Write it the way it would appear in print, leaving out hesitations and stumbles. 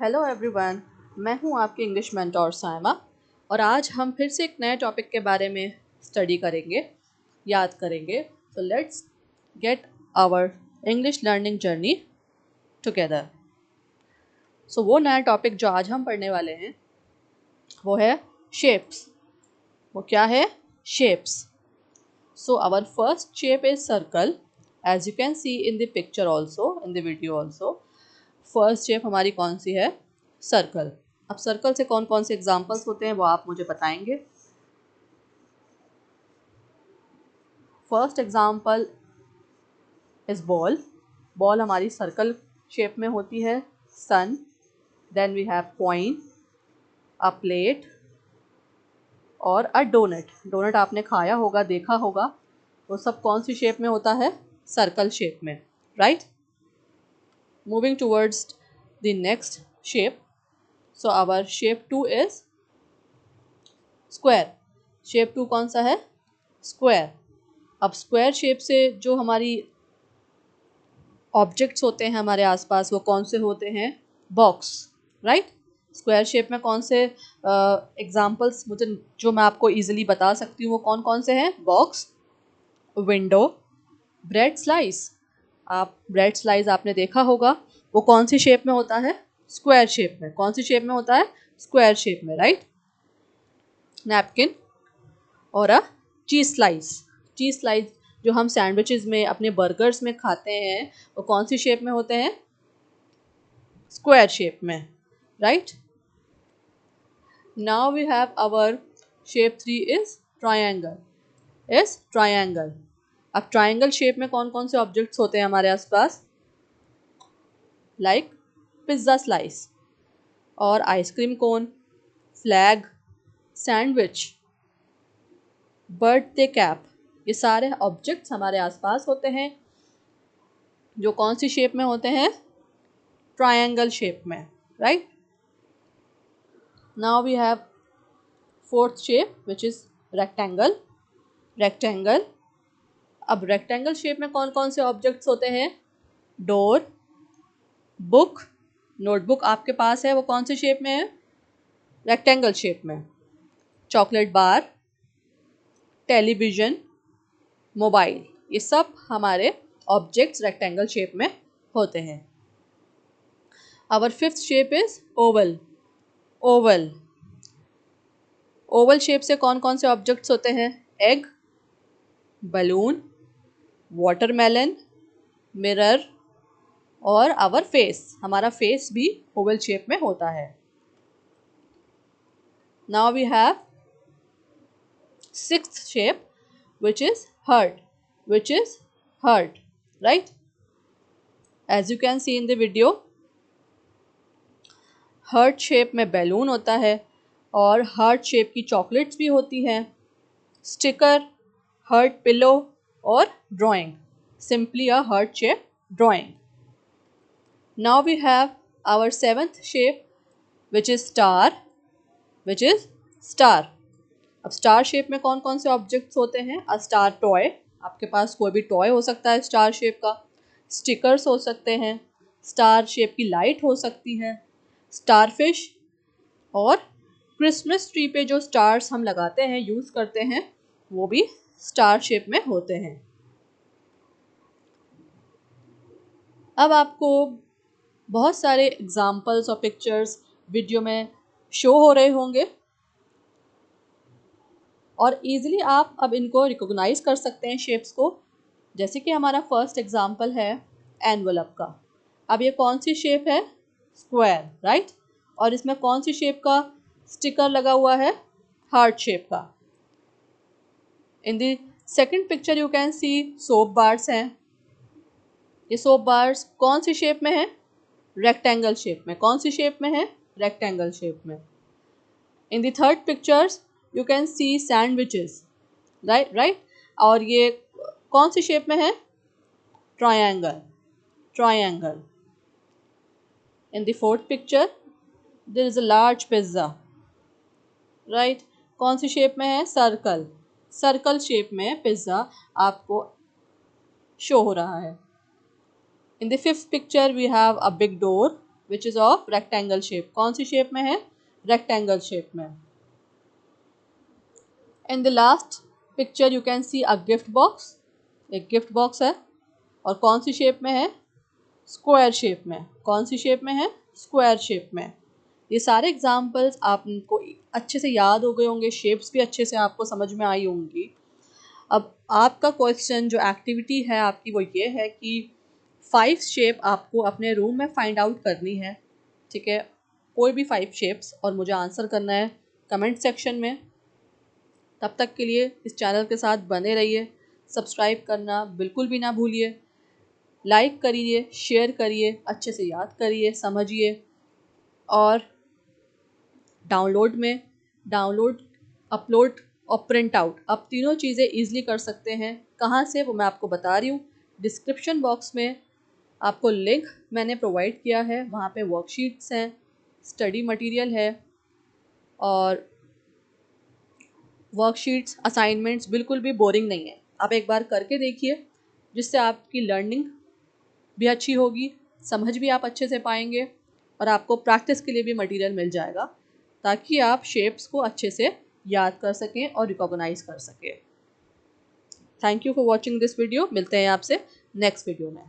Hello everyone, मैं हूं आपकी इंग्लिश मेंटोर साइमा। और आज हम फिर से एक नए टॉपिक के बारे में स्टडी करेंगे, याद करेंगे। So let's get our English learning journey together. So वो नया टॉपिक जो आज हम पढ़ने वाले हैं वो है शेप्स। वो क्या है? Shapes. So our first shape is circle, as you can see in the picture also, in the video also. First shape हमारी कौन सी है? सर्कल। अब सर्कल से कौन कौन से एग्जांपल्स होते हैं वो आप मुझे बताएंगे। First example is ball. Ball हमारी सर्कल शेप में होती है। Sun, then we have coin, a plate और अ डोनट। डोनट आपने खाया होगा, देखा होगा। वो सब कौन सी शेप में होता है? सर्कल शेप में, right? Moving towards the next shape. So our shape 2 is square. Shape 2 कौन सा है? स्क्वायर। अब स्क्वायर शेप से जो हमारी ऑब्जेक्ट्स होते हैं हमारे आसपास वो कौन से होते हैं? Box, right? स्क्वायर शेप में कौन से एग्जांपल्स मुझे जो मैं आपको इजीली बता सकती हूँ वो कौन कौन से हैं? Box, window, bread slice. आप ब्रेड स्लाइस आपने देखा होगा, वो कौन सी शेप में होता है? स्क्वायर शेप में। कौन सी शेप में होता है? स्क्वायर शेप में, राइट? नैपकिन और अ चीज स्लाइस। चीज स्लाइस जो हम सैंडविचेस में, अपने बर्गर्स में खाते हैं वो कौन सी शेप में होते हैं? स्क्वायर शेप में, right? Now we have our shape 3 is triangle. Is triangle. अब ट्रायंगल शेप में कौन कौन से ऑब्जेक्ट्स होते हैं हमारे आसपास? लाइक पिज्ज़ा स्लाइस और ice cream cone, flag, sandwich, birthday cap. ये सारे ऑब्जेक्ट्स हमारे आसपास होते हैं जो कौन सी शेप में होते हैं? ट्रायंगल शेप में, right? Now we have fourth shape which is rectangle. Rectangle. अब रेक्टेंगल शेप में कौन कौन से ऑब्जेक्ट्स होते हैं? डोर, बुक, नोटबुक आपके पास है वो कौन सी शेप में है? रेक्टेंगल शेप में। चॉकलेट बार, टेलीविजन, मोबाइल, ये सब हमारे ऑब्जेक्ट्स रेक्टेंगल शेप में होते हैं। Our fifth shape is oval. Oval. Oval shape से कौन कौन से ऑब्जेक्ट्स होते हैं? एग, बलून, वाटरमेलन, मिरर और आवर फेस। हमारा फेस भी ओवल शेप में होता है। Now we have sixth shape which is heart. Which is heart, right? As you can see in the video, heart shape में balloon होता है और हार्ट शेप की चॉकलेट्स भी होती हैं। स्टिकर, हार्ट पिलो और drawing. Simply a heart shape drawing. Now we have our seventh shape which is star. Which is star. अब स्टार शेप में कौन कौन से ऑब्जेक्ट्स होते हैं? A star toy. आपके पास कोई भी टॉय हो सकता है स्टार शेप का। स्टिकर्स हो सकते हैं। स्टार शेप की लाइट हो सकती है। स्टारफिश और क्रिसमस ट्री पे जो स्टार्स हम लगाते हैं, यूज़ करते हैं, वो भी स्टार शेप में होते हैं। अब आपको बहुत सारे एग्जाम्पल्स और पिक्चर्स वीडियो में शो हो रहे होंगे और इजीली आप अब इनको रिकॉग्नाइज कर सकते हैं शेप्स को। जैसे कि हमारा फर्स्ट एग्जाम्पल है एनवलप का। अब ये कौन सी शेप है? Square, right? और इसमें कौन सी शेप का स्टिकर लगा हुआ है? हार्ट शेप का। In the second picture you can C soap bars हैं। ये सोप बार्स कौन सी शेप में है? रेक्टेंगल शेप में। कौन सी शेप में है? रेक्टेंगल शेप में। In the third pictures you can C sandwiches, right? और ये कौन सी शेप में है? Triangle. Triangle. In the fourth picture, there is a large pizza, right? कौन सी शेप में है? सर्कल। सर्कल शेप में पिज्ज़ा आपको शो हो रहा है। In the fifth picture, we have a big door, which is of rectangle shape. कौन सी shape में है? रेक्टेंगल शेप में। In the last picture you can C a gift box. एक गिफ्ट बॉक्स है और कौन सी शेप में है? स्क्वायर शेप में। कौन सी शेप में है? स्क्वायर शेप में। ये सारे एग्जाम्पल्स आपको अच्छे से याद हो गए होंगे, शेप्स भी अच्छे से आपको समझ में आई होंगी। अब आपका क्वेश्चन जो एक्टिविटी है आपकी वो ये है कि 5 शेप आपको अपने रूम में फाइंड आउट करनी है, ठीक है, कोई भी 5 शेप्स, और मुझे आंसर करना है कमेंट सेक्शन में। तब तक के लिए इस चैनल के साथ बने रहिए, सब्सक्राइब करना बिल्कुल भी ना भूलिए, लाइक करिए, शेयर करिए, अच्छे से याद करिए, समझिए, और डाउनलोड, अपलोड और प्रिंट आउट, आप तीनों चीज़ें ईजिली कर सकते हैं। कहाँ से, वो मैं आपको बता रही हूँ। डिस्क्रिप्शन बॉक्स में आपको लिंक मैंने प्रोवाइड किया है, वहाँ पे वर्कशीट्स हैं, स्टडी मटेरियल है, और वर्कशीट्स, असाइनमेंट्स बिल्कुल भी बोरिंग नहीं है। आप एक बार करके देखिए, जिससे आपकी लर्निंग भी अच्छी होगी, समझ भी आप अच्छे से पाएंगे, और आपको प्रैक्टिस के लिए भी मटेरियल मिल जाएगा, ताकि आप शेप्स को अच्छे से याद कर सकें और रिकॉग्नाइज कर सकें। Thank you for watching this video. मिलते हैं आपसे नेक्स्ट वीडियो में।